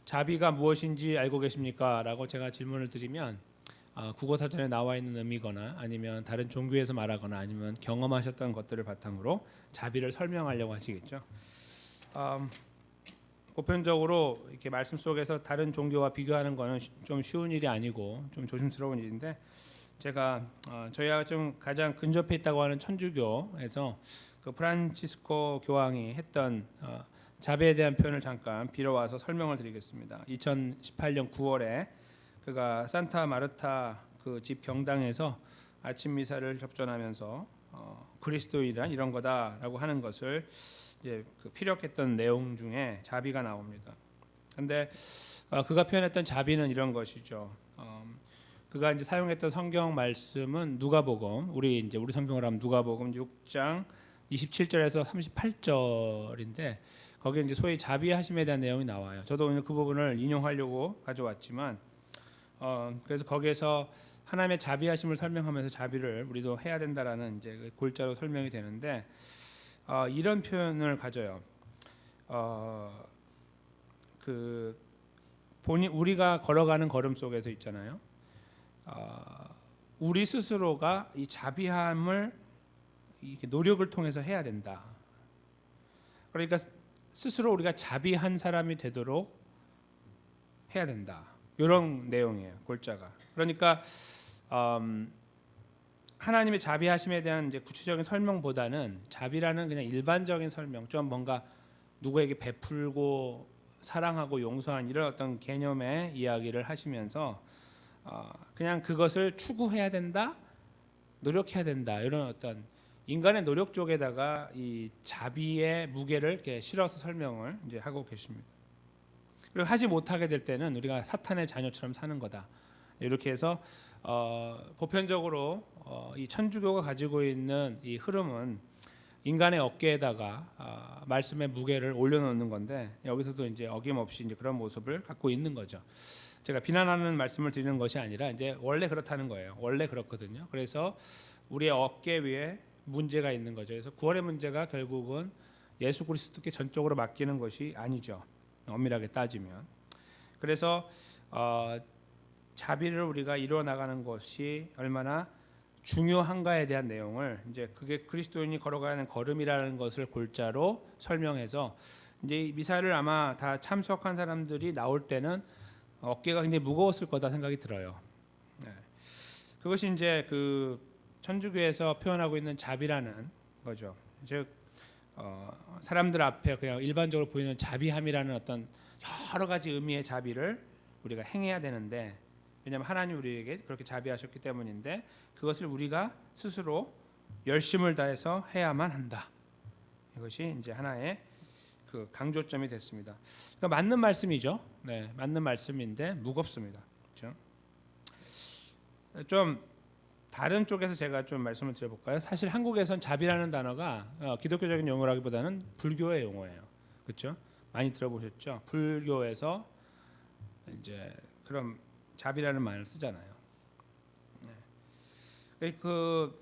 자비가 무엇인지 알고 계십니까? 라고 제가 질문을 드리면 국어사전에 나와 있는 의미거나 아니면 다른 종교에서 말하거나 아니면 경험하셨던 것들을 바탕으로 자비를 설명하려고 하시겠죠. 보편적으로 이렇게 말씀 속에서 다른 종교와 비교하는 것은 좀 쉬운 일이 아니고 좀 조심스러운 일인데, 제가 저희가 좀 가장 근접해 있다고 하는 천주교에서 그 프란치스코 교황이 했던 자비에 대한 표현을 잠깐 빌어와서 설명을 드리겠습니다. 2018년 9월에 그가 산타 마르타 그 집 경당에서 아침 미사를 접전하면서 그리스도인이란 이런 거다라고 하는 것을 이제 그 피력했던 내용 중에 자비가 나옵니다. 그런데 그가 표현했던 자비는 이런 것이죠. 그가 이제 사용했던 성경 말씀은 누가복음, 우리 성경을 하면 누가복음 6장 27절에서 38절인데, 거기에 이제 소위 자비하심에 대한 내용이 나와요. 저도 오늘 그 부분을 인용하려고 가져왔지만, 그래서 거기에서 하나님의 자비하심을 설명하면서 자비를 우리도 해야 된다라는 이제 그 골자로 설명이 되는데, 이런 표현을 가져요. 그 우리가 걸어가는 걸음 속에서 있잖아요. 우리 스스로가 이 자비함을 이렇게 노력을 통해서 해야 된다. 그러니까 스스로 우리가 자비한 사람이 되도록 해야 된다. 이런 내용이에요, 골자가. 그러니까 하나님의 자비하심에 대한 이제 구체적인 설명보다는 자비라는 그냥 일반적인 설명, 좀 뭔가 누구에게 베풀고 사랑하고 용서한 이런 어떤 개념의 이야기를 하시면서 그냥 그것을 추구해야 된다, 노력해야 된다, 이런 어떤 인간의 노력 쪽에다가 이 자비의 무게를 이렇게 실어서 설명을 이제 하고 계십니다. 그리고 하지 못하게 될 때는 우리가 사탄의 자녀처럼 사는 거다. 이렇게 해서 보편적으로 이 천주교가 가지고 있는 이 흐름은 인간의 어깨에다가 말씀의 무게를 올려놓는 건데, 여기서도 이제 어김없이 이제 그런 모습을 갖고 있는 거죠. 제가 비난하는 말씀을 드리는 것이 아니라 이제 원래 그렇다는 거예요. 원래 그렇거든요. 그래서 우리의 어깨 위에 문제가 있는 거죠. 그래서 구원의 문제가 결국은 예수 그리스도께 전적으로 맡기는 것이 아니죠. 엄밀하게 따지면. 그래서 자비를 우리가 이루어 나가는 것이 얼마나 중요한가에 대한 내용을 이제 그게 그리스도인이 걸어가는 걸음이라는 것을 골자로 설명해서, 이제 미사를 아마 다 참석한 사람들이 나올 때는 어깨가 굉장히 무거웠을 거다 생각이 들어요. 그것이 이제 그 천주교에서 표현하고 있는 자비라는 거죠. 즉 사람들 앞에 그냥 일반적으로 보이는 자비함이라는 어떤 여러 가지 의미의 자비를 우리가 행해야 되는데, 왜냐하면 하나님 우리에게 그렇게 자비하셨기 때문인데, 그것을 우리가 스스로 열심을 다해서 해야만 한다. 이것이 이제 하나의 그 강조점이 됐습니다. 그러니까 맞는 말씀이죠. 네, 맞는 말씀인데 무겁습니다. 그렇죠? 좀 다른 쪽에서 제가 좀 말씀을 드려볼까요? 사실 한국에선 자비라는 단어가 기독교적인 용어라기보다는 불교의 용어예요. 그렇죠? 많이 들어보셨죠? 불교에서 이제 그런 자비라는 말을 쓰잖아요. 그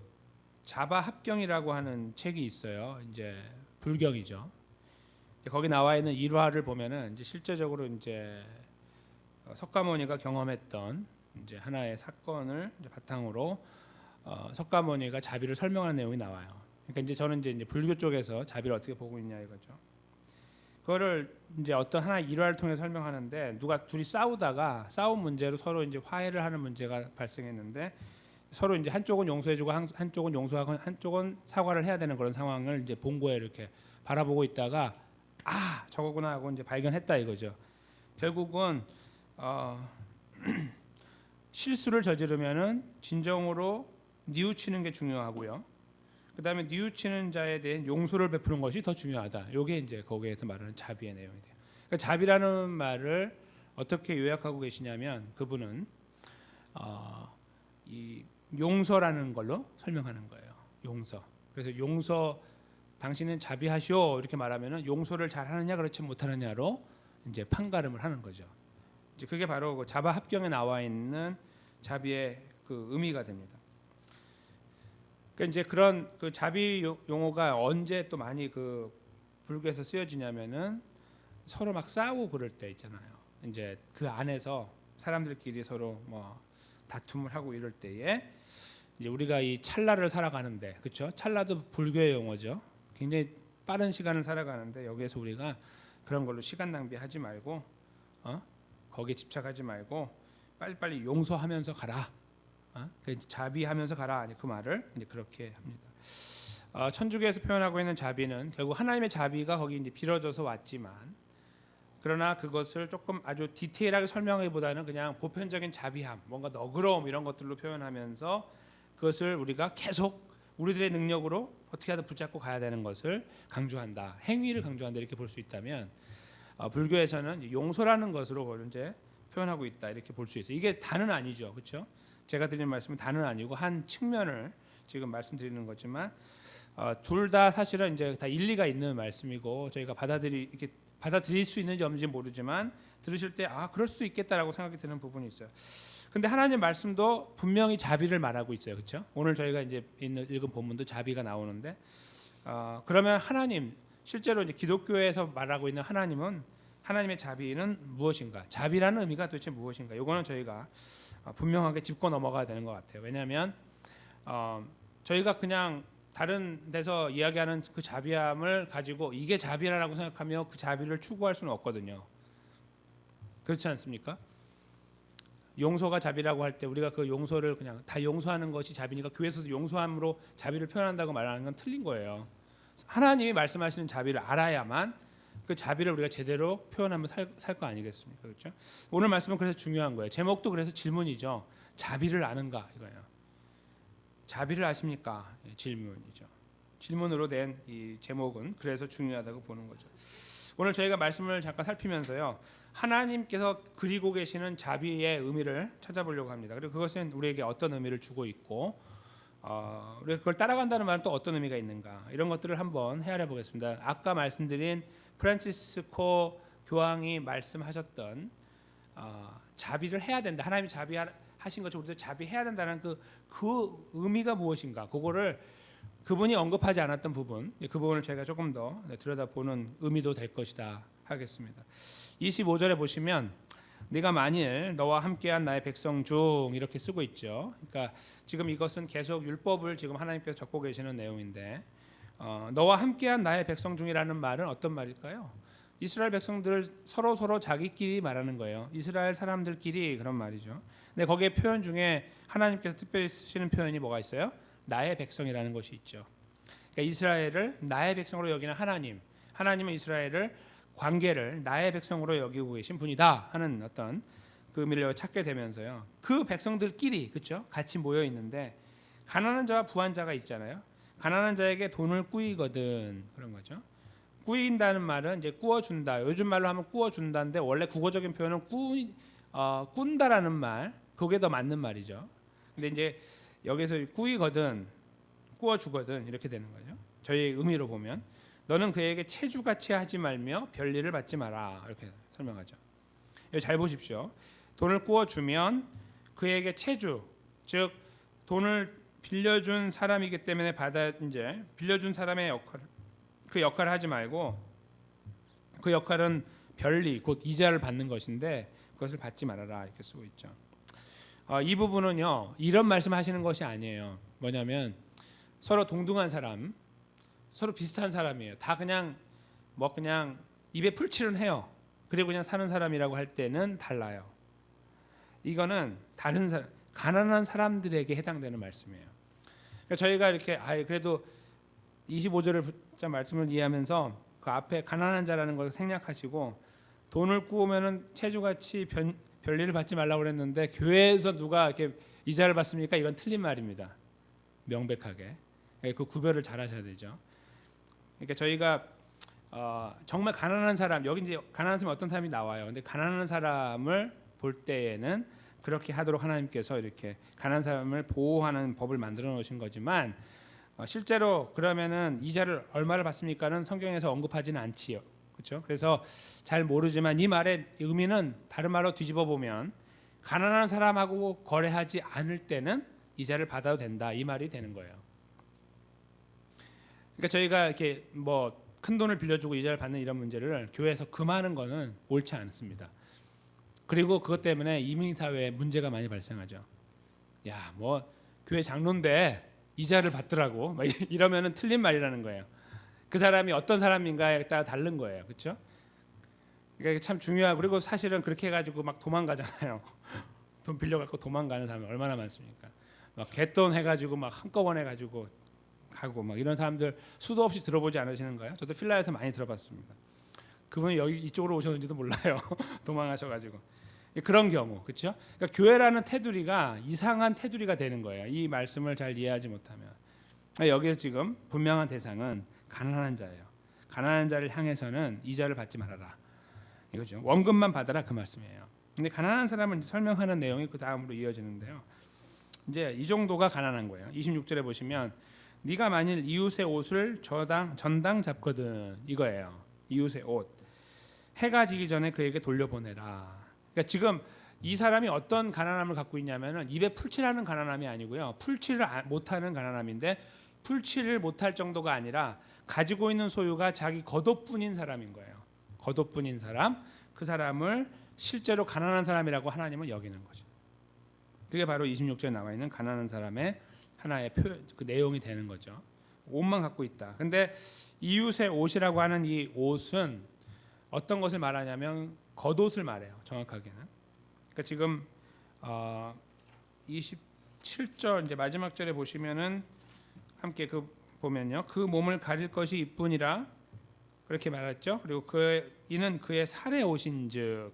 자바합경이라고 하는 책이 있어요. 이제 불경이죠. 거기 나와 있는 일화를 보면은 이제 실제적으로 이제 석가모니가 경험했던 이제 하나의 사건을 이제 바탕으로 석가모니가 자비를 설명하는 내용이 나와요. 그러니까 이제 저는 이제 불교 쪽에서 자비를 어떻게 보고 있냐 이거죠. 그거를 이제 어떤 하나의 일화를 통해 설명하는데, 누가 둘이 싸우다가 싸운 문제로 서로 이제 화해를 하는 문제가 발생했는데, 서로 이제 한쪽은 용서해주고 한쪽은 용서하고 한쪽은 사과를 해야 되는 그런 상황을 이제 본고에 이렇게 바라보고 있다가 저거구나 하고 이제 발견했다 이거죠. 결국은 실수를 저지르면은 진정으로 뉘우치는 게 중요하고요. 그다음에 뉘우치는 자에 대한 용서를 베푸는 것이 더 중요하다. 이게 이제 거기에서 말하는 자비의 내용이 돼요. 그러니까 자비라는 말을 어떻게 요약하고 계시냐면, 그분은 이 용서라는 걸로 설명하는 거예요. 용서. 그래서 용서, 당신은 자비하시오 이렇게 말하면은 용서를 잘 하느냐 그렇지 못하느냐로 이제 판가름을 하는 거죠. 이제 그게 바로 그 자바 합경에 나와 있는 자비의 그 의미가 됩니다. 그러니까 이제 그런 그 자비 용어가 언제 또 많이 그 불교에서 쓰여지냐면은 서로 막 싸우고 그럴 때 있잖아요. 이제 그 안에서 사람들끼리 서로 뭐 다툼을 하고 이럴 때에 이제 우리가 이 찰나를 살아가는데, 그렇죠? 찰나도 불교의 용어죠. 굉장히 빠른 시간을 살아가는데 여기에서 우리가 그런 걸로 시간 낭비하지 말고 거기에 집착하지 말고 빨리빨리 용서하면서 가라. 자비하면서 가라. 아니 그 말을 이제 그렇게 합니다. 천주교에서 표현하고 있는 자비는 결국 하나님의 자비가 거기 이제 빌어져서 왔지만, 그러나 그것을 조금 아주 디테일하게 설명하기보다는 그냥 보편적인 자비함, 뭔가 너그러움 이런 것들로 표현하면서 그것을 우리가 계속 우리들의 능력으로 어떻게 하든 붙잡고 가야 되는 것을 강조한다. 행위를 강조한다 이렇게 볼 수 있다면, 불교에서는 용서라는 것으로 이제 표현하고 있다 이렇게 볼 수 있어요. 이게 다는 아니죠, 그렇죠? 제가 드리는 말씀은 다는 아니고 한 측면을 지금 말씀드리는 거지만, 둘 다 사실은 이제 다 일리가 있는 말씀이고 저희가 받아들일 수 있는지 없는지 모르지만 들으실 때 그럴 수 있겠다라고 생각이 드는 부분이 있어요. 근데 하나님 말씀도 분명히 자비를 말하고 있어요, 그렇죠? 오늘 저희가 이제 읽은 본문도 자비가 나오는데, 그러면 하나님 실제로 이제 기독교에서 말하고 있는 하나님의 자비는 무엇인가? 자비라는 의미가 도대체 무엇인가? 이거는 저희가 분명하게 짚고 넘어가야 되는 것 같아요. 왜냐하면 저희가 그냥 다른 데서 이야기하는 그 자비함을 가지고 이게 자비라고 생각하며 그 자비를 추구할 수는 없거든요. 그렇지 않습니까? 용서가 자비라고 할 때 우리가 그 용서를 그냥 다 용서하는 것이 자비니까 교회에서도 용서함으로 자비를 표현한다고 말하는 건 틀린 거예요. 하나님이 말씀하시는 자비를 알아야만 그 자비를 우리가 제대로 표현하면 살 거 아니겠습니까? 그렇죠? 오늘 말씀은 그래서 중요한 거예요. 제목도 그래서 질문이죠. 자비를 아는가 이거예요. 자비를 아십니까? 질문이죠. 질문으로 된 이 제목은 그래서 중요하다고 보는 거죠. 오늘 저희가 말씀을 잠깐 살피면서요, 하나님께서 그리고 계시는 자비의 의미를 찾아보려고 합니다. 그리고 그것은 우리에게 어떤 의미를 주고 있고, 우리가 그걸 따라간다는 말은 또 어떤 의미가 있는가, 이런 것들을 한번 헤아려 보겠습니다. 아까 말씀드린 프란치스코 교황이 말씀하셨던 자비를 해야 된다. 하나님이 자비하신 것처럼 우리도 자비해야 된다는 그 의미가 무엇인가, 그거를 그분이 언급하지 않았던 부분, 그 부분을 제가 조금 더 들여다보는 의미도 될 것이다 하겠습니다. 25절에 보시면 네가 만일 너와 함께한 나의 백성 중 이렇게 쓰고 있죠. 그러니까 지금 이것은 계속 율법을 지금 하나님께서 적고 계시는 내용인데, 너와 함께한 나의 백성 중이라는 말은 어떤 말일까요? 이스라엘 백성들 서로 자기끼리 말하는 거예요. 이스라엘 사람들끼리 그런 말이죠. 근데 거기에 표현 중에 하나님께서 특별히 쓰시는 표현이 뭐가 있어요? 나의 백성이라는 것이 있죠. 그러니까 이스라엘을 나의 백성으로 여기는 하나님은 이스라엘을 관계를 나의 백성으로 여기고 계신 분이다 하는 어떤 그 의미를 찾게 되면서요, 그 백성들끼리 그렇죠? 같이 모여 있는데 가난한 자와 부한 자가 있잖아요. 가난한 자에게 돈을 꾸이거든 그런 거죠. 꾸인다는 말은 이제 꾸어준다. 요즘 말로 하면 꾸어준다인데 원래 국어적인 표현은 꾼다라는 말, 그게 더 맞는 말이죠. 근데 이제 여기서 꾸이거든, 꾸어주거든 이렇게 되는 거죠. 저희의 의미로 보면 너는 그에게 체주같이 하지 말며 별일을 받지 마라 이렇게 설명하죠. 여기 잘 보십시오. 돈을 꾸어주면 그에게 체주, 즉 돈을 빌려준 사람이기 때문에 이제 빌려준 사람의 그 역할을 하지 말고, 그 역할은 별리 곧 이자를 받는 것인데 그것을 받지 말아라 이렇게 쓰고 있죠. 이 부분은요 이런 말씀하시는 것이 아니에요. 뭐냐면 서로 동등한 사람, 서로 비슷한 사람이에요. 다 그냥 입에 풀칠은 해요. 그리고 그냥 사는 사람이라고 할 때는 달라요. 이거는 다른 사람, 가난한 사람들에게 해당되는 말씀이에요. 그러니까 저희가 이렇게 그래도 25절을 말씀을 이해하면서 그 앞에 가난한 자라는 것을 생략하시고 돈을 꾸우면은 체주같이 별일을 받지 말라고 그랬는데 교회에서 누가 이렇게 이자를 받습니까? 이건 틀린 말입니다. 명백하게 그 구별을 잘 하셔야 되죠. 그러니까 저희가 정말 가난한 사람, 여기 이제 가난한 사람이 어떤 사람이 나와요. 근데 가난한 사람을 볼 때에는 그렇게 하도록 하나님께서 이렇게 가난한 사람을 보호하는 법을 만들어 놓으신 거지만, 실제로 그러면은 이자를 얼마를 받습니까는 성경에서 언급하지는 않지요. 그렇죠? 그래서 잘 모르지만 이 말의 의미는 다른 말로 뒤집어 보면 가난한 사람하고 거래하지 않을 때는 이자를 받아도 된다 이 말이 되는 거예요. 그러니까 저희가 이렇게 큰 돈을 빌려주고 이자를 받는 이런 문제를 교회에서 금하는 거는 옳지 않습니다. 그리고 그것 때문에 이민 사회에 문제가 많이 발생하죠. 야, 뭐 교회 장로인데 이자를 받더라고. 막 이러면은 틀린 말이라는 거예요. 그 사람이 어떤 사람인가에 따라 다른 거예요. 그렇죠? 이게 참 중요하고, 그리고 사실은 그렇게 해가지고 막 도망가잖아요. 돈 빌려갖고 도망가는 사람이 얼마나 많습니까? 막 갯돈 해가지고 막 한꺼번에 해가지고 가고 막 이런 사람들 수도 없이 들어보지 않으시는가요? 저도 필라에서 많이 들어봤습니다. 그분이 여기 이쪽으로 오셨는지도 몰라요. 도망하셔가지고 그런 경우, 그렇죠? 그러니까 교회라는 테두리가 이상한 테두리가 되는 거예요. 이 말씀을 잘 이해하지 못하면. 여기서 지금 분명한 대상은 가난한 자예요. 가난한 자를 향해서는 이자를 받지 말아라. 이거죠. 원금만 받아라 그 말씀이에요. 근데 가난한 사람을 설명하는 내용이 그 다음으로 이어지는데요. 이제 이 정도가 가난한 거예요. 26절에 보시면 네가 만일 이웃의 옷을 전당 잡거든, 이거예요. 이웃의 옷 해가 지기 전에 그에게 돌려보내라. 그러니까 지금 이 사람이 어떤 가난함을 갖고 있냐면은 입에 풀칠하는 가난함이 아니고요. 풀칠을 못하는 가난함인데, 풀칠을 못할 정도가 아니라 가지고 있는 소유가 자기 겉옷뿐인 사람인 거예요. 겉옷뿐인 사람, 그 사람을 실제로 가난한 사람이라고 하나님은 여기는 거죠. 그게 바로 26절에 나와 있는 가난한 사람의 하나의 그 내용이 되는 거죠. 옷만 갖고 있다. 근데 이웃의 옷이라고 하는 이 옷은 어떤 것을 말하냐면 겉옷을 말해요. 정확하게는. 그러니까 지금 27절 이제 마지막 절에 보시면은 함께 그 보면요. 그 몸을 가릴 것이 이뿐이라 그렇게 말했죠. 그리고 이는 그의 살에 옷인즉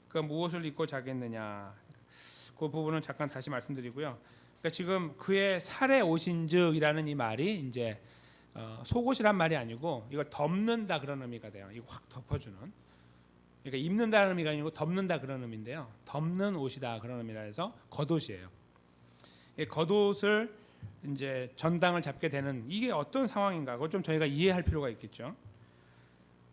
그 무엇을 입고 자겠느냐. 그 부분은 잠깐 다시 말씀드리고요. 그러니까 지금 그의 살에 옷인즉이라는 이 말이 이제 속옷이란 말이 아니고 이걸 덮는다 그런 의미가 돼요. 이거 확 덮어주는. 그러니까 입는다는 의미가 아니고 덮는다 그런 의미인데요. 덮는 옷이다 그런 의미라 해서 겉옷이에요. 겉옷을 이제 전당을 잡게 되는 이게 어떤 상황인가? 그걸 좀 저희가 이해할 필요가 있겠죠.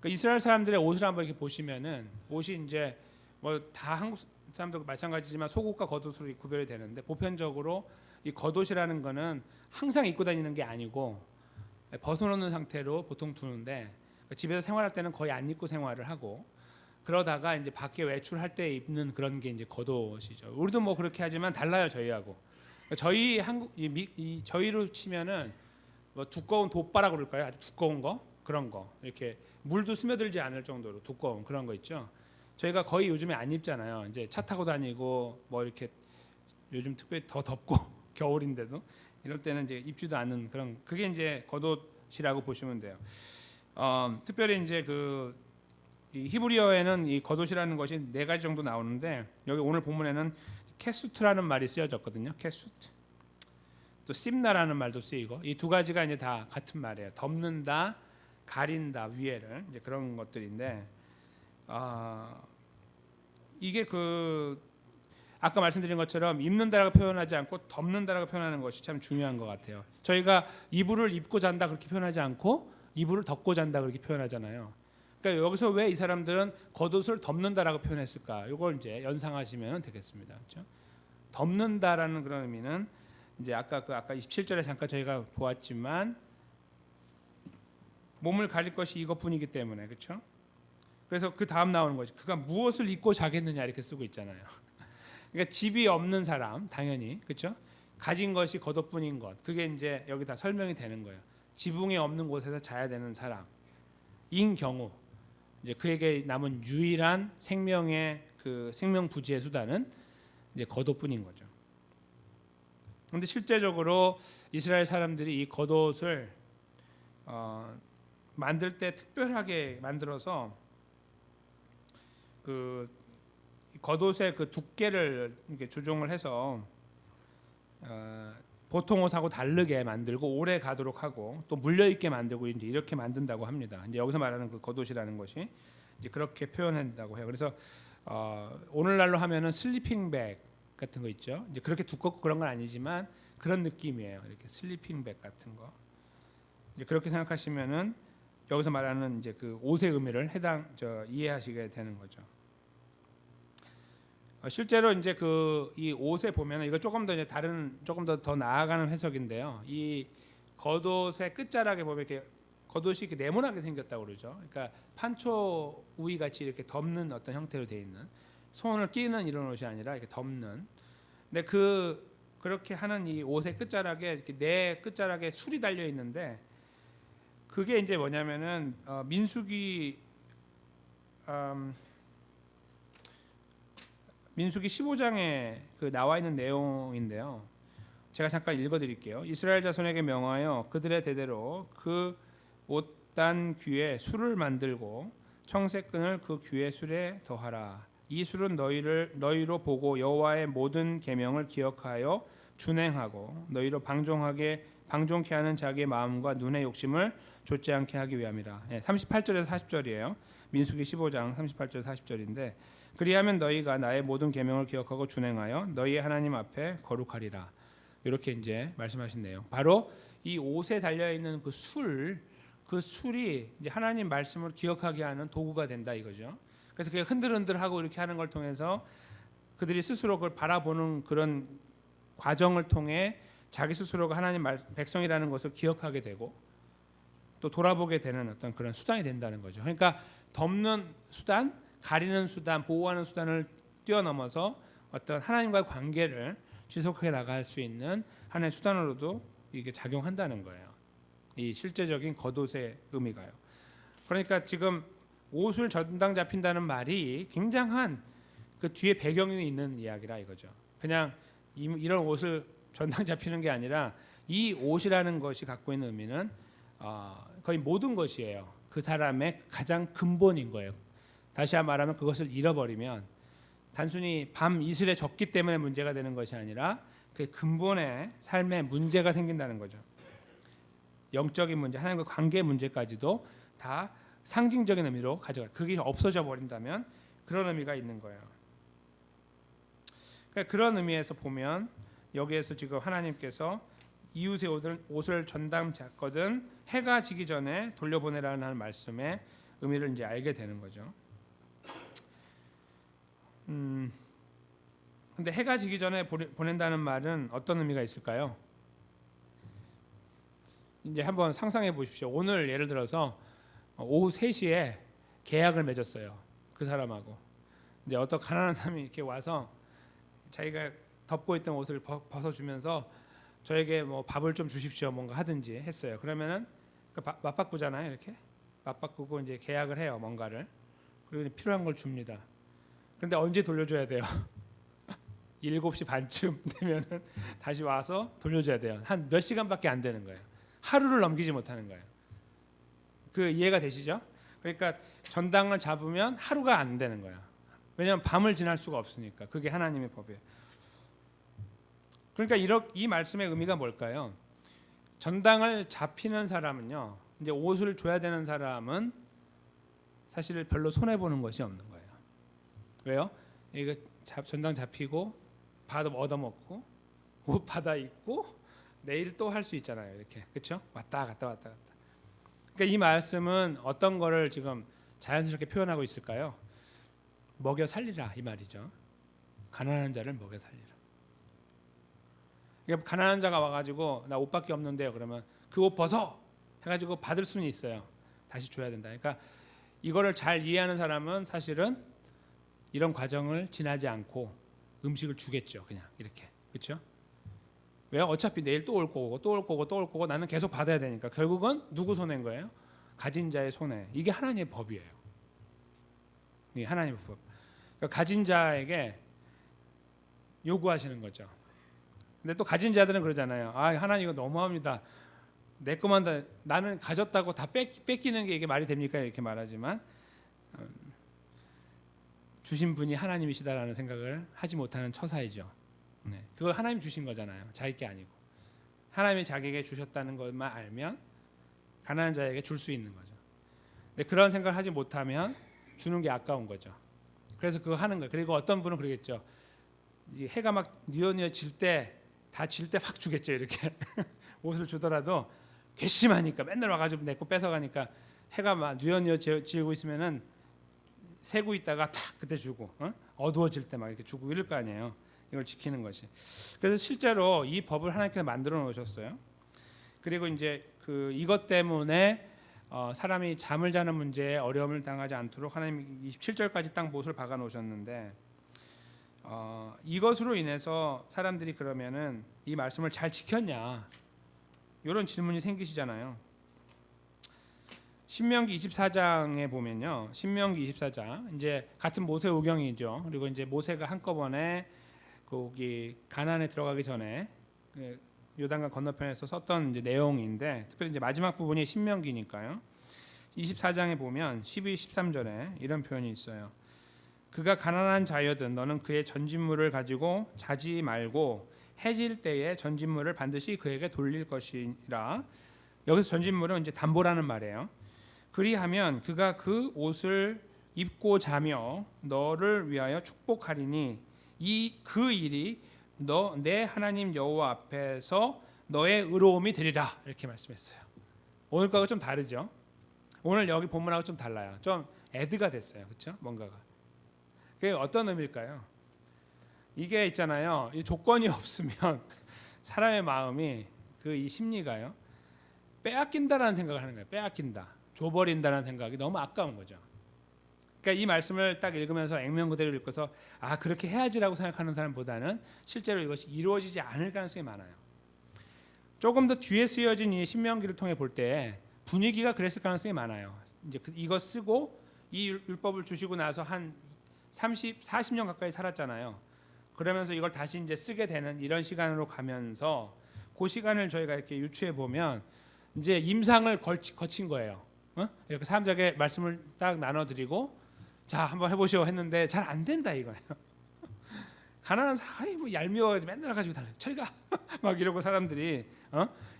그러니까 이스라엘 사람들의 옷을 한번 이렇게 보시면은 옷이 이제 뭐 다 한국 사람들도 마찬가지지만 속옷과 겉옷으로 구별이 되는데, 보편적으로 이 겉옷이라는 거는 항상 입고 다니는 게 아니고 벗어놓는 상태로 보통 두는데, 집에서 생활할 때는 거의 안 입고 생활을 하고, 그러다가 이제 밖에 외출할 때 입는 그런 게 이제 겉옷이죠. 우리도 뭐 그렇게 하지만 달라요 저희하고. 저희 저희로 치면은 뭐 두꺼운 돗바라고 그럴까요? 아주 두꺼운 거, 그런 거, 이렇게 물도 스며들지 않을 정도로 두꺼운 그런 거 있죠. 저희가 거의 요즘에 안 입잖아요. 이제 차 타고 다니고 뭐 이렇게 요즘 특별히 더 덥고 겨울인데도 이럴 때는 이제 입지도 않는 그런, 그게 이제 겉옷이라고 보시면 돼요. 특별히 이제 이 히브리어에는 이 겉옷이라는 것이 4가지 정도 나오는데, 여기 오늘 본문에는 캐수트라는 말이 쓰여졌거든요. 캐수트. 또 심나라는 말도 쓰이고, 이 2가지가 이제 다 같은 말이에요. 덮는다, 가린다, 위에를, 이제 그런 것들인데, 이게 아까 말씀드린 것처럼 입는다라고 표현하지 않고 덮는다라고 표현하는 것이 참 중요한 것 같아요. 저희가 이불을 입고 잔다 그렇게 표현하지 않고 이불을 덮고 잔다 그렇게 표현하잖아요. 그러니까 여기서 왜 이 사람들은 겉옷을 덮는다라고 표현했을까? 이걸 이제 연상하시면 되겠습니다. 그렇죠? 덮는다라는 그런 의미는 이제 아까 27절에 잠깐 저희가 보았지만 몸을 가릴 것이 이것뿐이기 때문에, 그렇죠? 그래서 그 다음 나오는 거죠. 그가 무엇을 입고 자겠느냐 이렇게 쓰고 있잖아요. 그러니까 집이 없는 사람 당연히, 그렇죠? 가진 것이 겉옷뿐인 것, 그게 이제 여기 다 설명이 되는 거예요. 지붕이 없는 곳에서 자야 되는 사람인 경우, 이제 그에게 남은 유일한 생명의 생명 부지의 수단은 이제 겉옷뿐인 거죠. 그런데 실제적으로 이스라엘 사람들이 이 겉옷을 만들 때 특별하게 만들어서 겉옷의 두께를 이렇게 조정을 해서 보통 옷하고 다르게 만들고 오래 가도록 하고 또 물려 있게 만들고 이제 이렇게 만든다고 합니다. 이제 여기서 말하는 그 겉옷이라는 것이 이제 그렇게 표현한다고 해요. 그래서 오늘날로 하면은 슬리핑백 같은 거 있죠. 이제 그렇게 두껍고 그런 건 아니지만 그런 느낌이에요. 이렇게 슬리핑백 같은 거. 이제 그렇게 생각하시면은 여기서 말하는 이제 그 옷의 의미를 이해하시게 되는 거죠. 실제로 이제 이 옷에 보면 이거 조금 더 이제 조금 더 나아가는 해석인데요. 이 겉옷의 끝자락에 보면 이렇게 겉옷이 이렇게 네모나게 생겼다고 그러죠. 그러니까 판초 우이 같이 이렇게 덮는 어떤 형태로 되어 있는 손을 끼는 이런 옷이 아니라 이렇게 덮는. 근데 그렇게 하는 이 옷의 끝자락에 이렇게 네 끝자락에 술이 달려 있는데 그게 이제 뭐냐면은 민수기 15장에 그 나와 있는 내용인데요. 제가 잠깐 읽어드릴게요. 이스라엘 자손에게 명하여 그들의 대대로 그 옷단 귀에 술을 만들고 청색끈을 그 귀의 술에 더하라. 이 술은 너희로 보고 여호와의 모든 계명을 기억하여 준행하고 너희로 방종케 하는 자기의 마음과 눈의 욕심을 좇지 않게 하기 위함이라. 38절에서 40절이에요. 민수기 15장 38절 40절인데 그리하면 너희가 나의 모든 계명을 기억하고 준행하여 너희의 하나님 앞에 거룩하리라. 이렇게 이제 말씀하신 내용. 바로 이 옷에 달려 있는 그 술이 이제 하나님 말씀을 기억하게 하는 도구가 된다 이거죠. 그래서 그게 흔들흔들하고 이렇게 하는 걸 통해서 그들이 스스로 그걸 바라보는 그런 과정을 통해 자기 스스로가 하나님 백성이라는 것을 기억하게 되고 또 돌아보게 되는 어떤 그런 수단이 된다는 거죠. 그러니까 덮는 수단, 가리는 수단, 보호하는 수단을 뛰어넘어서 어떤 하나님과의 관계를 지속해 나갈 수 있는 하나의 수단으로도 이게 작용한다는 거예요. 이 실제적인 겉옷의 의미가요. 그러니까 지금 옷을 전당 잡힌다는 말이 굉장한 그 뒤에 배경이 있는 이야기라 이거죠. 그냥 이런 옷을 전당 잡히는 게 아니라 이 옷이라는 것이 갖고 있는 의미는 거의 모든 것이에요. 그 사람의 가장 근본인 거예요. 다시 말하면 그것을 잃어버리면 단순히 밤 이슬에 젖기 때문에 문제가 되는 것이 아니라 그 근본의 삶에 문제가 생긴다는 거죠. 영적인 문제, 하나님과 관계의 문제까지도 다 상징적인 의미로 가져가. 그게 없어져 버린다면 그런 의미가 있는 거예요. 그러니까 그런 의미에서 보면 여기에서 지금 하나님께서 이웃의 옷을 전담 잡거든 해가 지기 전에 돌려보내라는 말씀의 의미를 이제 알게 되는 거죠. 근데 해가 지기 전에 보낸다는 말은 어떤 의미가 있을까요? 이제 한번 상상해 보십시오. 오늘 예를 들어서 오후 3시에 계약을 맺었어요. 그 사람하고. 이제 어떤 가난한 사람이 이렇게 와서 자기가 덮고 있던 옷을 벗어주면서 저에게 뭐 밥을 좀 주십시오, 뭔가 하든지 했어요. 그러면은 맞바꾸잖아요, 이렇게 맞바꾸고 이제 계약을 해요, 뭔가를. 그리고 필요한 걸 줍니다. 근데 언제 돌려줘야 돼요? 7시 반쯤 되면은 다시 와서 돌려줘야 돼요. 한 몇 시간밖에 안 되는 거예요. 하루를 넘기지 못하는 거예요. 그 이해가 되시죠? 그러니까 전당을 잡으면 하루가 안 되는 거예요. 왜냐하면 밤을 지날 수가 없으니까. 그게 하나님의 법이에요. 그러니까 이 말씀의 의미가 뭘까요? 전당을 잡히는 사람은요, 이제 옷을 줘야 되는 사람은 사실 별로 손해 보는 것이 없는 거예요. 왜요? 이거 전당 잡히고 밥 얻어먹고 옷 받아 입고 내일 또 할 수 있잖아요. 이렇게 그렇죠? 왔다 갔다. 그러니까 이 말씀은 어떤 거를 지금 자연스럽게 표현하고 있을까요? 먹여 살리라 이 말이죠. 가난한 자를 먹여 살리라. 그러니까 가난한 자가 와가지고 나 옷밖에 없는데요. 그러면 그 옷 벗어 해가지고 받을 수는 있어요. 다시 줘야 된다. 그러니까 이거를 잘 이해하는 사람은 사실은 이런 과정을 지나지 않고 음식을 주겠죠. 그냥 이렇게 그렇죠? 왜요? 어차피 내일 또 올 거고 나는 계속 받아야 되니까 결국은 누구 손해인 거예요? 가진 자의 손해. 이게 하나님의 법이에요. 이게 하나님의 법. 그러니까 가진 자에게 요구하시는 거죠. 근데 또 가진 자들은 그러잖아요. 하나님 이거 너무합니다. 내 것만 다 나는 가졌다고 다 뺏기는 게 이게 말이 됩니까? 이렇게 말하지만 주신 분이 하나님이시다라는 생각을 하지 못하는 처사이죠. 네. 그거 하나님 주신 거잖아요. 자기 게 아니고. 하나님이 자기에게 주셨다는 것만 알면 가난한 자에게 줄 수 있는 거죠. 근데 그런 생각을 하지 못하면 주는 게 아까운 거죠. 그래서 그거 하는 거예요. 그리고 어떤 분은 그러겠죠. 해가 막 뉘어뉘어 질 때 다 질 때 확 주겠죠. 이렇게 옷을 주더라도 괘씸하니까 맨날 와가지고 내 거 뺏어가니까 해가 막 뉘어뉘어 지고 있으면은 새고 있다가 탁 그때 주고 어두워질 때 막 이렇게 주고 이럴 거 아니에요. 이걸 지키는 것이. 그래서 실제로 이 법을 하나님께서 만들어 놓으셨어요. 그리고 이제 이것 때문에 사람이 잠을 자는 문제에 어려움을 당하지 않도록 하나님이 27절까지 딱 못을 박아 놓으셨는데 이것으로 인해서 사람들이 그러면은 이 말씀을 잘 지켰냐 이런 질문이 생기시잖아요. 신명기 24장에 보면요, 신명기 24장 이제 같은 모세오경이죠. 그리고 이제 모세가 한꺼번에 거기 가나안에 들어가기 전에 요단강 건너편에서 썼던 이제 내용인데, 특별히 이제 마지막 부분이 신명기니까요. 24장에 보면 12, 13절에 이런 표현이 있어요. 그가 가난한 자여든 너는 그의 전진물을 가지고 자지 말고 해질 때에 전진물을 반드시 그에게 돌릴 것이라. 여기서 전진물은 이제 담보라는 말이에요. 그리하면 그가 그 옷을 입고 자며 너를 위하여 축복하리니 그 일이 내 하나님 여호와 앞에서 너의 의로움이 되리라. 이렇게 말씀했어요. 오늘 거하고 좀 다르죠. 오늘 여기 본문하고 좀 달라요. 좀 애드가 됐어요. 그렇죠? 뭔가가. 그게 어떤 의미일까요? 이게 있잖아요. 이 조건이 없으면 사람의 마음이 이 심리가요, 빼앗긴다라는 생각을 하는 거예요. 빼앗긴다, 줘버린다는 생각이 너무 아까운 거죠. 그러니까 이 말씀을 딱 읽으면서 액면 그대로 읽어서 그렇게 해야지라고 생각하는 사람보다는 실제로 이것이 이루어지지 않을 가능성이 많아요. 조금 더 뒤에 쓰여진 이 신명기를 통해 볼 때 분위기가 그랬을 가능성이 많아요. 이제 이거 쓰고 이 율법을 주시고 나서 한 30, 40년 가까이 살았잖아요. 그러면서 이걸 다시 이제 쓰게 되는 이런 시간으로 가면서 그 시간을 저희가 이렇게 유추해 보면 이제 임상을 거친 거예요. 이렇게 사람들에게 말씀을 딱 나눠드리고 자 한번 해보시오 했는데 잘 안 된다 이거예요. 가난한 사람이 뭐 얄미워가지고 맨날 가지고 달래. 저리 가. 막 이러고 사람들이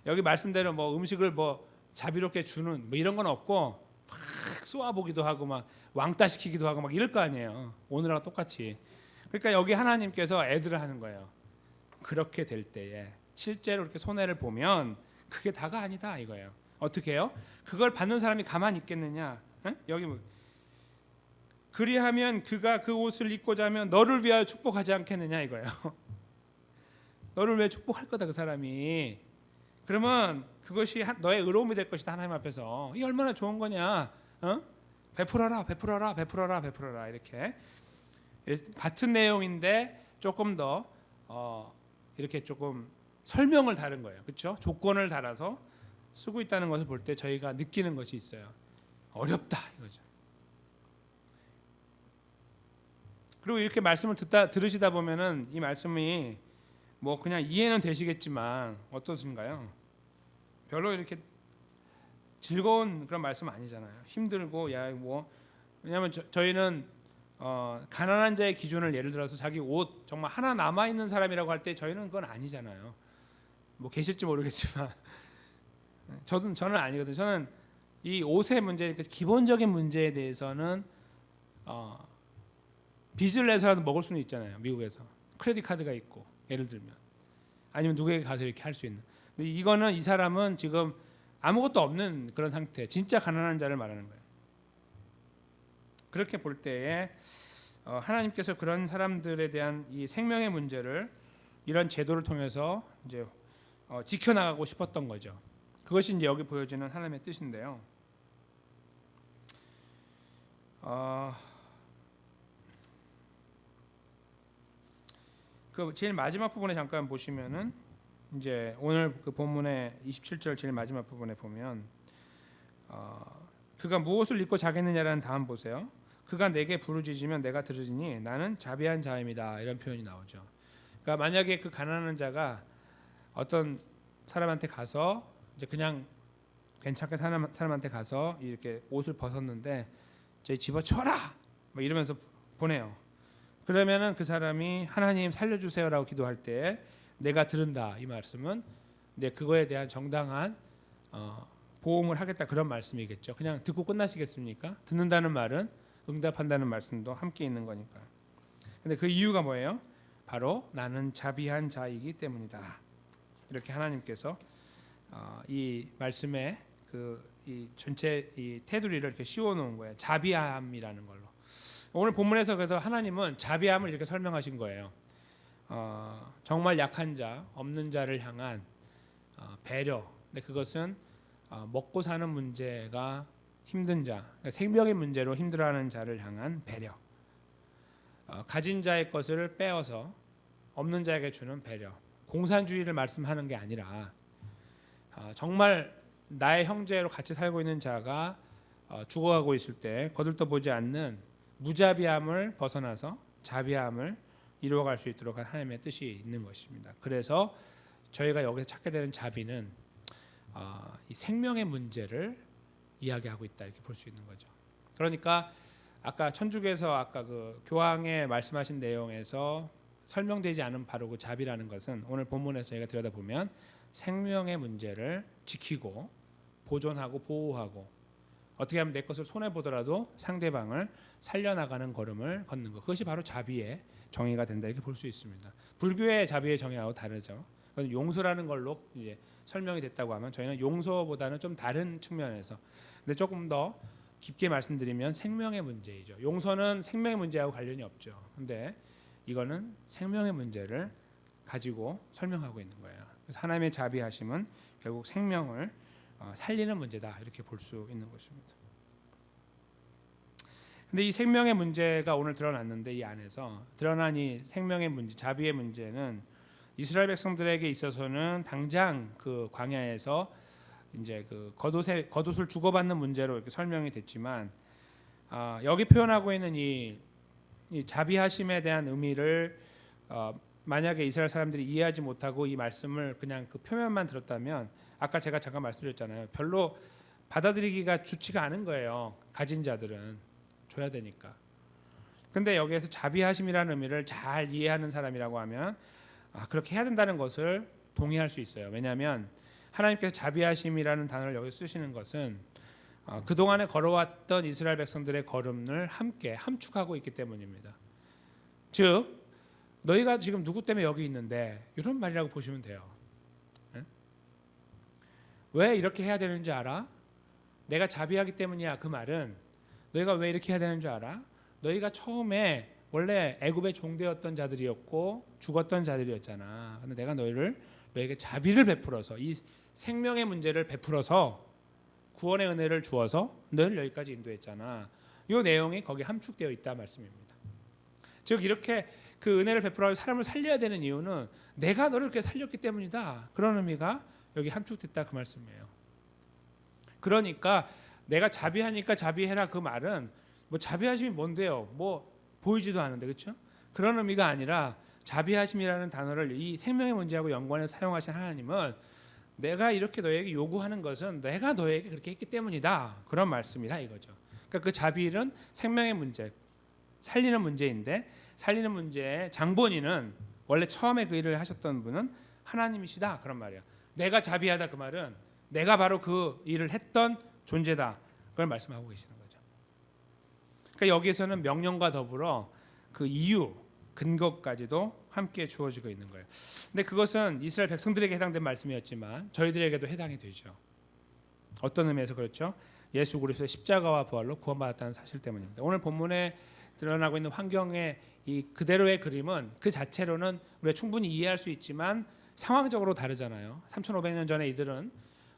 여기 말씀대로 뭐 음식을 뭐 자비롭게 주는 뭐 이런 건 없고 막 쏘아보기도 하고 막 왕따 시키기도 하고 막 이럴 거 아니에요. 오늘하고 똑같이. 그러니까 여기 하나님께서 애들을 하는 거예요. 그렇게 될 때에 실제로 이렇게 손해를 보면 그게 다가 아니다 이거예요. 어떻게 해요? 그걸 받는 사람이 가만히 있겠느냐? 여기 뭐 그리하면 그가 그 옷을 입고 자면 너를 위하여 축복하지 않겠느냐 이거예요. 너를 왜 축복할 거다 그 사람이. 그러면 그것이 너의 의로움이 될 것이다 하나님 앞에서. 이 얼마나 좋은 거냐. 베풀어라 베풀어라 베풀어라 베풀어라. 이렇게 같은 내용인데 조금 더 이렇게 조금 설명을 다른 거예요. 그렇죠? 조건을 달아서 쓰고 있다는 것을 볼 때 저희가 느끼는 것이 있어요. 어렵다 이거죠. 그리고 이렇게 말씀을 들으시다 보면은 이 말씀이 뭐 그냥 이해는 되시겠지만 어떠신가요? 별로 이렇게 즐거운 그런 말씀 아니잖아요. 힘들고 뭐 왜냐하면 저희는 가난한 자의 기준을 예를 들어서 자기 옷 정말 하나 남아 있는 사람이라고 할 때 저희는 그건 아니잖아요. 뭐 계실지 모르겠지만 저는 아니거든요. 저는 이 옷의 문제, 기본적인 문제에 대해서는 빚을 내서라도 먹을 수는 있잖아요. 미국에서 크레딧 카드가 있고 예를 들면 아니면 누구에게 가서 이렇게 할 수 있는. 근데 이거는 이 사람은 지금 아무것도 없는 그런 상태, 진짜 가난한 자를 말하는 거예요. 그렇게 볼 때에 하나님께서 그런 사람들에 대한 이 생명의 문제를 이런 제도를 통해서 이제 지켜나가고 싶었던 거죠. 그것이 이제 여기 보여지는 하나님의 뜻인데요. 그 제일 마지막 부분에 잠깐 보시면은 이제 오늘 그 본문의 27절 제일 마지막 부분에 보면 그가 무엇을 입고 자겠느냐라는 다음 보세요. 그가 내게 부르짖으면 내가 들으리니 나는 자비한 자임이다. 이런 표현이 나오죠. 그러니까 만약에 그 가난한 자가 어떤 사람한테 가서 이제 그냥 괜찮게 사는 사람한테 가서 이렇게 옷을 벗었는데 저희 집어쳐라 뭐 이러면서 보내요. 그러면은 그 사람이 하나님 살려주세요라고 기도할 때 내가 들은다 이 말씀은 그거에 대한 정당한 보응을 하겠다 그런 말씀이겠죠. 그냥 듣고 끝나시겠습니까? 듣는다는 말은 응답한다는 말씀도 함께 있는 거니까. 근데 그 이유가 뭐예요? 바로 나는 자비한 자이기 때문이다. 이렇게 하나님께서 이 말씀에 이 전체 이 테두리를 이렇게 씌워놓은 거예요. 자비함이라는 걸로. 오늘 본문에서 그래서 하나님은 자비함을 이렇게 설명하신 거예요. 정말 약한 자, 없는 자를 향한 배려. 근데 그것은 먹고 사는 문제가 힘든 자, 생명의 문제로 힘들어하는 자를 향한 배려. 가진 자의 것을 빼어서 없는 자에게 주는 배려, 공산주의를 말씀하는 게 아니라 정말 나의 형제로 같이 살고 있는 자가 죽어가고 있을 때 거들떠보지 않는 무자비함을 벗어나서 자비함을 이루어갈 수 있도록 하나님의 뜻이 있는 것입니다. 그래서 저희가 여기서 찾게 되는 자비는 이 생명의 문제를 이야기하고 있다 이렇게 볼 수 있는 거죠. 그러니까 아까 천주교에서 아까 그 교황의 말씀하신 내용에서 설명되지 않은 바로 그 자비라는 것은 오늘 본문에서 저희가 들여다보면 생명의 문제를 지키고 보존하고 보호하고 어떻게 하면 내 것을 손해 보더라도 상대방을 살려나가는 걸음을 걷는 것, 그것이 바로 자비의 정의가 된다 이렇게 볼 수 있습니다. 불교의 자비의 정의하고 다르죠. 그건 용서라는 걸로 이제 설명이 됐다고 하면 저희는 용서보다는 좀 다른 측면에서, 근데 조금 더 깊게 말씀드리면 생명의 문제이죠. 용서는 생명의 문제하고 관련이 없죠. 근데 이거는 생명의 문제를 가지고 설명하고 있는 거예요. 그래서 하나님의 자비하심은 결국 생명을 살리는 문제다 이렇게 볼 수 있는 것입니다. 근데 이 생명의 문제가 오늘 드러났는데 이 안에서 드러난 이 생명의 문제, 자비의 문제는 이스라엘 백성들에게 있어서는 당장 그 광야에서 이제 그 겉옷을 주고받는 문제로 이렇게 설명이 됐지만 여기 표현하고 있는 이 자비하심에 대한 의미를 만약에 이스라엘 사람들이 이해하지 못하고 이 말씀을 그냥 그 표면만 들었다면 아까 제가 잠깐 말씀드렸잖아요. 별로 받아들이기가 좋지가 않은 거예요. 가진 자들은 줘야 되니까. 근데 여기에서 자비하심이라는 의미를 잘 이해하는 사람이라고 하면 그렇게 해야 된다는 것을 동의할 수 있어요. 왜냐하면 하나님께서 자비하심이라는 단어를 여기 쓰시는 것은 그동안에 걸어왔던 이스라엘 백성들의 걸음을 함께 함축하고 있기 때문입니다. 즉 너희가 지금 누구 때문에 여기 있는데 이런 말이라고 보시면 돼요. 왜 이렇게 해야 되는 줄 알아? 내가 자비하기 때문이야. 그 말은 너희가 왜 이렇게 해야 되는 줄 알아? 너희가 처음에 원래 애굽의 종되었던 자들이었고 죽었던 자들이었잖아. 근데 내가 너에게 자비를 베풀어서 이 생명의 문제를 베풀어서 구원의 은혜를 주어서 너희를 여기까지 인도했잖아. 이 내용이 거기 함축되어 있다 말씀입니다. 즉 이렇게 그 은혜를 베풀어 사람을 살려야 되는 이유는 내가 너를 이렇게 살렸기 때문이다. 그런 의미가 여기 함축됐다 그 말씀이에요. 그러니까 내가 자비하니까 자비해라 그 말은 뭐 자비하심이 뭔데요? 뭐 보이지도 않는데 그렇죠? 그런 의미가 아니라 자비하심이라는 단어를 이 생명의 문제하고 연관해서 사용하신 하나님은 내가 이렇게 너에게 요구하는 것은 내가 너에게 그렇게 했기 때문이다. 그런 말씀이다 이거죠. 그러니까 그 자비는 생명의 문제, 살리는 문제인데 살리는 문제의 장본인은 원래 처음에 그 일을 하셨던 분은 하나님이시다. 그런 말이에요. 내가 자비하다 그 말은 내가 바로 그 일을 했던 존재다. 그걸 말씀하고 계시는 거죠. 그러니까 여기에서는 명령과 더불어 그 이유, 근거까지도 함께 주어지고 있는 거예요. 근데 그것은 이스라엘 백성들에게 해당된 말씀이었지만 저희들에게도 해당이 되죠. 어떤 의미에서 그렇죠? 예수 그리스도의 십자가와 부활로 구원받았다는 사실 때문입니다. 오늘 본문에 드러나고 있는 환경의 이 그대로의 그림은 그 자체로는 우리가 충분히 이해할 수 있지만 상황적으로 다르잖아요. 3,500년 전에 이들은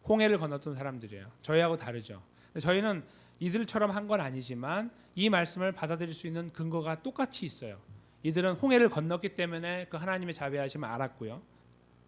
홍해를 건넜던 사람들이에요. 저희하고 다르죠. 저희는 이들처럼 한 건 아니지만 이 말씀을 받아들일 수 있는 근거가 똑같이 있어요. 이들은 홍해를 건넜기 때문에 그 하나님의 자비하심을 알았고요.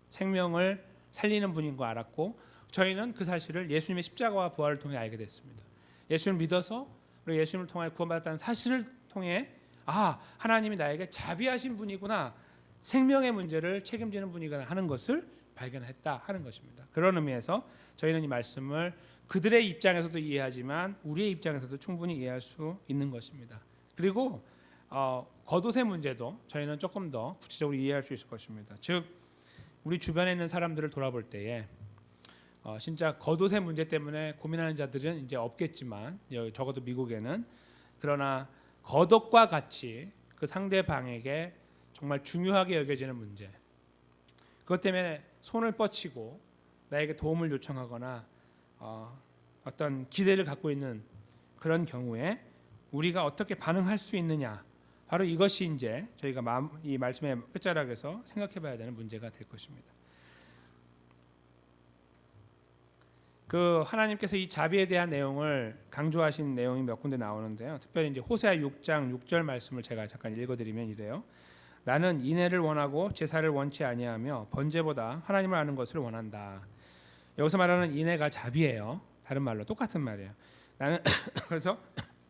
생명을 살리는 분인 거 알았고 저희는 그 사실을 예수님의 십자가와 부활을 통해 알게 됐습니다. 예수님을 믿어서 그리고 예수님을 통해 구원받았다는 사실을 통해 하나님이 나에게 자비하신 분이구나. 생명의 문제를 책임지는 분이구나 하는 것을 발견했다 하는 것입니다. 그런 의미에서 저희는 이 말씀을 그들의 입장에서도 이해하지만 우리의 입장에서도 충분히 이해할 수 있는 것입니다. 그리고 겉옷의 문제도 저희는 조금 더 구체적으로 이해할 수 있을 것입니다. 즉 우리 주변에 있는 사람들을 돌아볼 때에 진짜 겉옷의 문제 때문에 고민하는 자들은 이제 없겠지만 적어도 미국에는 그러나 겉옷과 같이 그 상대방에게 정말 중요하게 여겨지는 문제 그것 때문에 손을 뻗치고 나에게 도움을 요청하거나 어떤 기대를 갖고 있는 그런 경우에 우리가 어떻게 반응할 수 있느냐 바로 이것이 이제 저희가 이 말씀의 끝자락에서 생각해 봐야 되는 문제가 될 것입니다. 그 하나님께서 이 자비에 대한 내용을 강조하신 내용이 몇 군데 나오는데요. 특별히 이제 호세아 6장 6절 말씀을 제가 잠깐 읽어드리면 이래요. 나는 인애를 원하고 제사를 원치 아니하며 번제보다 하나님을 아는 것을 원한다. 여기서 말하는 인애가 자비예요. 다른 말로 똑같은 말이에요. 나는 그래서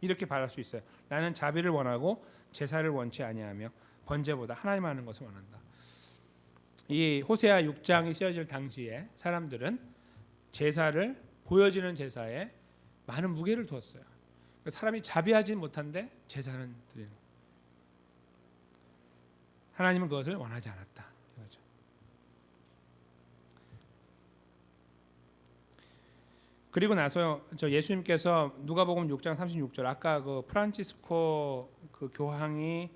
이렇게 말할 수 있어요. 나는 자비를 원하고 제사를 원치 아니하며 번제보다 하나님을 아는 것을 원한다. 이 호세아 6장이 쓰여질 당시에 사람들은 제사를 보여지는 제사에 많은 무게를 두었어요. 사람이 자비하지 못한데 제사는 드리는. 하나님은 그것을 원하지 않았다. 이거죠. 그리고 나서 예수님께서 누가복음 6장 36절 아까 그 프란치스코 그 교황이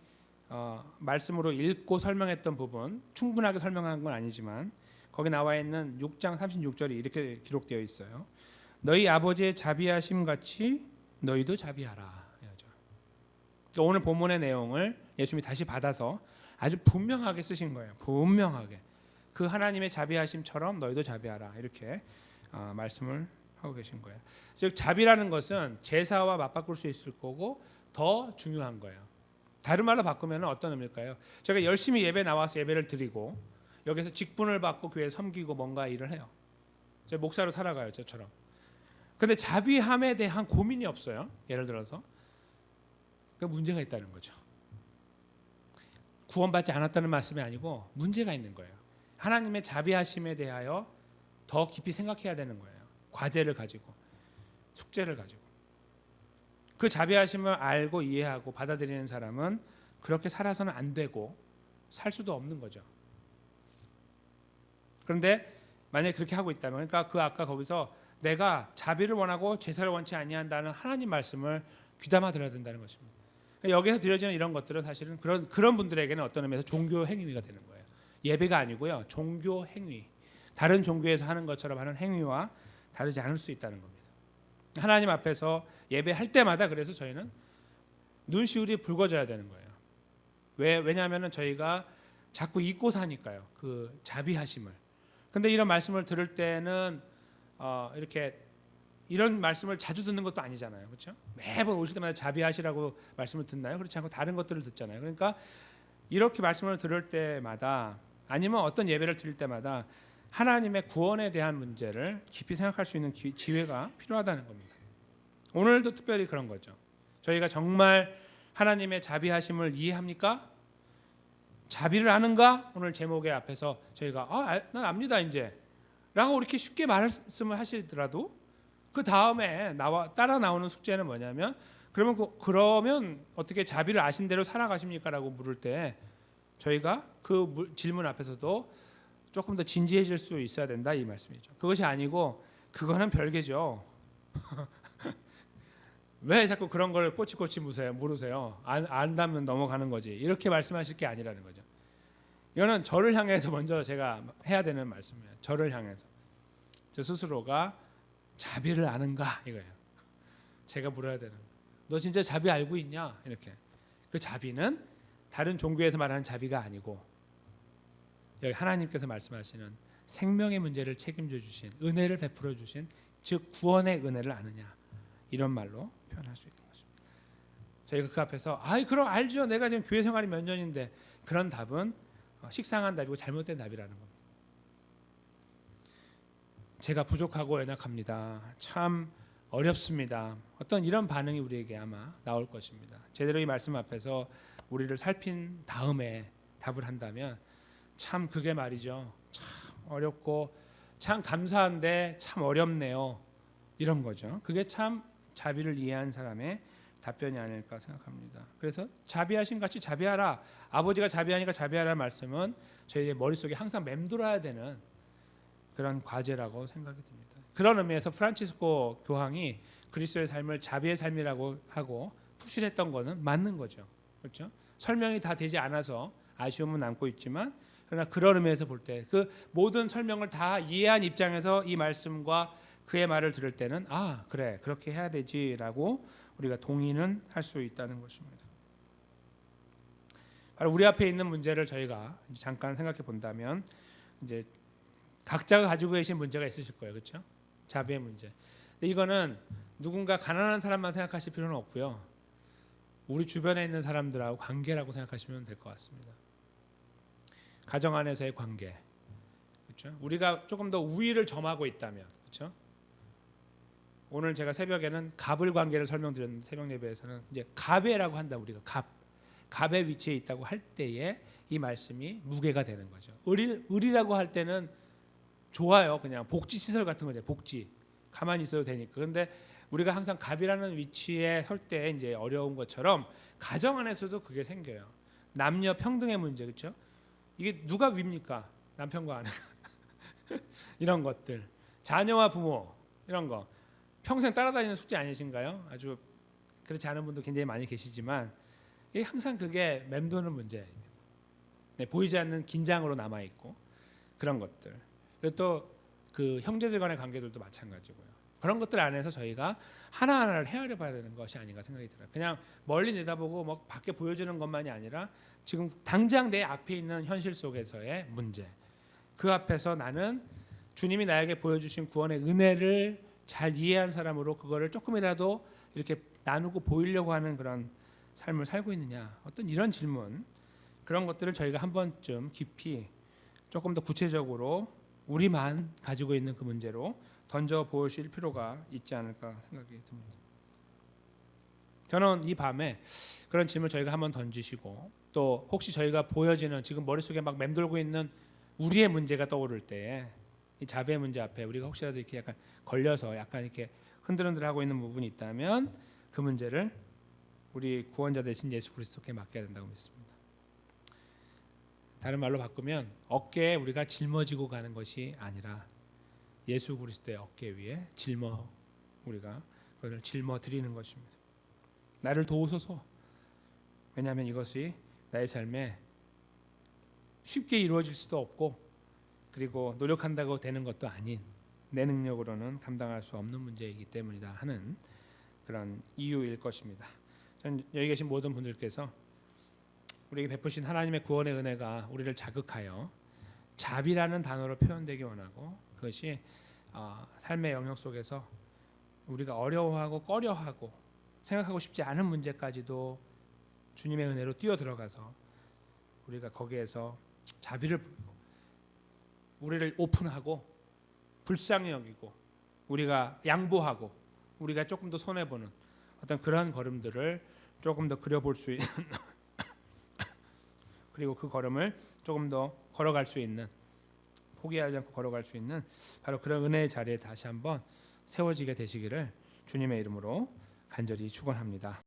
말씀으로 읽고 설명했던 부분 충분하게 설명한 건 아니지만 거기 나와 있는 6장 36절이 이렇게 기록되어 있어요. 너희 아버지의 자비하심 같이 너희도 자비하라. 그러니까 오늘 본문의 내용을 예수님이 다시 받아서 아주 분명하게 쓰신 거예요. 분명하게 그 하나님의 자비하심처럼 너희도 자비하라 이렇게 말씀을 하고 계신 거예요. 즉 자비라는 것은 제사와 맞바꿀 수 있을 거고 더 중요한 거예요. 다른 말로 바꾸면 어떤 의미일까요? 제가 열심히 예배 나와서 예배를 드리고 여기서 직분을 받고 교회 섬기고 뭔가 일을 해요. 제가 목사로 살아가요, 저처럼. 근데 자비함에 대한 고민이 없어요. 예를 들어서 그 문제가 있다는 거죠. 구원받지 않았다는 말씀이 아니고 문제가 있는 거예요. 하나님의 자비하심에 대하여 더 깊이 생각해야 되는 거예요. 과제를 가지고 숙제를 가지고 그 자비하심을 알고 이해하고 받아들이는 사람은 그렇게 살아서는 안 되고 살 수도 없는 거죠. 그런데 만약에 그렇게 하고 있다면 그러니까 그 아까 거기서 내가 자비를 원하고 제사를 원치 아니한다는 하나님 말씀을 귀담아 들어야 된다는 것입니다. 여기서 드려지는 이런 것들은 사실은 그런 분들에게는 어떤 의미에서 종교 행위가 되는 거예요. 예배가 아니고요. 종교 행위. 다른 종교에서 하는 것처럼 하는 행위와 다르지 않을 수 있다는 겁니다. 하나님 앞에서 예배할 때마다 그래서 저희는 눈시울이 붉어져야 되는 거예요. 왜냐하면 저희가 자꾸 잊고 사니까요. 그 자비하심을. 근데 이런 말씀을 들을 때는 이렇게 이런 말씀을 자주 듣는 것도 아니잖아요. 그렇죠? 매번 오실 때마다 자비하시라고 말씀을 듣나요? 그렇지 않고 다른 것들을 듣잖아요. 그러니까 이렇게 말씀을 들을 때마다 아니면 어떤 예배를 드릴 때마다 하나님의 구원에 대한 문제를 깊이 생각할 수 있는 기회가 필요하다는 겁니다. 오늘도 특별히 그런 거죠. 저희가 정말 하나님의 자비하심을 이해합니까? 자비를 아는가? 오늘 제목의 앞에서 저희가 난 압니다 이제 라고 이렇게 쉽게 말씀을 하시더라도 그 다음에 따라 나오는 숙제는 뭐냐면 그러면 어떻게 자비를 아신 대로 살아가십니까? 라고 물을 때 저희가 그 질문 앞에서도 조금 더 진지해질 수 있어야 된다 이 말씀이죠. 그것이 아니고 그거는 별개죠. 왜 자꾸 그런 걸 꼬치꼬치 물으세요? 안다면 넘어가는 거지. 이렇게 말씀하실 게 아니라는 거죠. 이거는 저를 향해서 먼저 제가 해야 되는 말씀이에요. 저를 향해서 저 스스로가 자비를 아는가 이거예요. 제가 물어야 되는 거예요. 너 진짜 자비 알고 있냐? 이렇게. 그 자비는 다른 종교에서 말하는 자비가 아니고 여기 하나님께서 말씀하시는 생명의 문제를 책임져 주신 은혜를 베풀어 주신 즉 구원의 은혜를 아느냐 이런 말로 표현할 수 있는 것입니다. 저희가 그 앞에서 그럼 알죠. 내가 지금 교회 생활이 몇 년인데 그런 답은 식상한 답이고 잘못된 답이라는 겁니다. 제가 부족하고 연약합니다. 참 어렵습니다. 어떤 이런 반응이 우리에게 아마 나올 것입니다. 제대로 이 말씀 앞에서 우리를 살핀 다음에 답을 한다면 참 그게 말이죠. 참 어렵고 참 감사한데 참 어렵네요. 이런 거죠. 그게 참 자비를 이해한 사람의 답변이 아닐까 생각합니다. 그래서 자비하신 같이 자비하라. 아버지가 자비하니까 자비하라는 말씀은 저희의 머릿속에 항상 맴돌아야 되는 그런 과제라고 생각이 듭니다. 그런 의미에서 프란치스코 교황이 그리스도의 삶을 자비의 삶이라고 하고 푸실했던 거는 맞는 거죠. 그렇죠? 설명이 다 되지 않아서 아쉬움은 남고 있지만 그러나 그런 의미에서 볼 때 그 모든 설명을 다 이해한 입장에서 이 말씀과 그의 말을 들을 때는 그래 그렇게 해야 되지라고 우리가 동의는 할 수 있다는 것입니다. 바로 우리 앞에 있는 문제를 저희가 잠깐 생각해 본다면 이제 각자가 가지고 계신 문제가 있으실 거예요, 그렇죠? 자비의 문제. 근데 이거는 누군가 가난한 사람만 생각하실 필요는 없고요. 우리 주변에 있는 사람들하고 관계라고 생각하시면 될 것 같습니다. 가정 안에서의 관계, 그렇죠? 우리가 조금 더 우위를 점하고 있다면, 그렇죠? 오늘 제가 새벽에는 갑을 관계를 설명드렸는데 새벽 예배에서는 이제 갑이라고 한다. 우리가 갑의 위치에 있다고 할 때에 이 말씀이 무게가 되는 거죠. 을이라고 할 때는 좋아요. 그냥 복지 시설 같은 거죠. 복지 가만히 있어도 되니까. 그런데 우리가 항상 갑이라는 위치에 설 때 이제 어려운 것처럼 가정 안에서도 그게 생겨요. 남녀 평등의 문제, 그렇죠? 이게 누가 위입니까? 남편과 아내 이런 것들, 자녀와 부모 이런 거 평생 따라다니는 숙제 아니신가요? 아주 그렇지 않은 분도 굉장히 많이 계시지만 이게 항상 그게 맴도는 문제입니다. 네, 보이지 않는 긴장으로 남아 있고 그런 것들. 그리고 또 그 형제들 간의 관계들도 마찬가지고요. 그런 것들 안에서 저희가 하나하나를 헤아려 봐야 되는 것이 아닌가 생각이 들어요. 그냥 멀리 내다보고 뭐 밖에 보여주는 것만이 아니라 지금 당장 내 앞에 있는 현실 속에서의 문제, 그 앞에서 나는 주님이 나에게 보여주신 구원의 은혜를 잘 이해한 사람으로 그거를 조금이라도 이렇게 나누고 보이려고 하는 그런 삶을 살고 있느냐, 어떤 이런 질문, 그런 것들을 저희가 한 번쯤 깊이 조금 더 구체적으로 우리만 가지고 있는 그 문제로 던져 보실 필요가 있지 않을까 생각이 듭니다. 저는 이 밤에 그런 질문을 저희가 한번 던지시고, 또 혹시 저희가 보여지는 지금 머릿속에 막 맴돌고 있는 우리의 문제가 떠오를 때에 이 자비의 문제 앞에 우리가 혹시라도 이렇게 약간 걸려서 약간 이렇게 흔들흔들하고 있는 부분이 있다면 그 문제를 우리 구원자 되신 예수 그리스도께 맡겨야 된다고 믿습니다. 다른 말로 바꾸면 어깨에 우리가 짊어지고 가는 것이 아니라 예수 그리스도의 어깨 위에 우리가 그것을 짊어 드리는 것입니다. 나를 도우소서. 왜냐하면 이것이 나의 삶에 쉽게 이루어질 수도 없고, 그리고 노력한다고 되는 것도 아닌, 내 능력으로는 감당할 수 없는 문제이기 때문이다 하는 그런 이유일 것입니다. 저는 여기 계신 모든 분들께서 우리에게 베푸신 하나님의 구원의 은혜가 우리를 자극하여 자비라는 단어로 표현되기 원하고, 그것이 삶의 영역 속에서 우리가 어려워하고 꺼려하고 생각하고 싶지 않은 문제까지도 주님의 은혜로 뛰어들어가서 우리가 거기에서 자비를 보이고 우리를 오픈하고 불쌍히 여기고 우리가 양보하고 우리가 조금 더 손해보는 어떤 그런 걸음들을 조금 더 그려볼 수 있는 그리고 그 걸음을 조금 더 걸어갈 수 있는, 포기하지 않고 걸어갈 수 있는 바로 그런 은혜의 자리에 다시 한번 세워지게 되시기를 주님의 이름으로 간절히 축원합니다.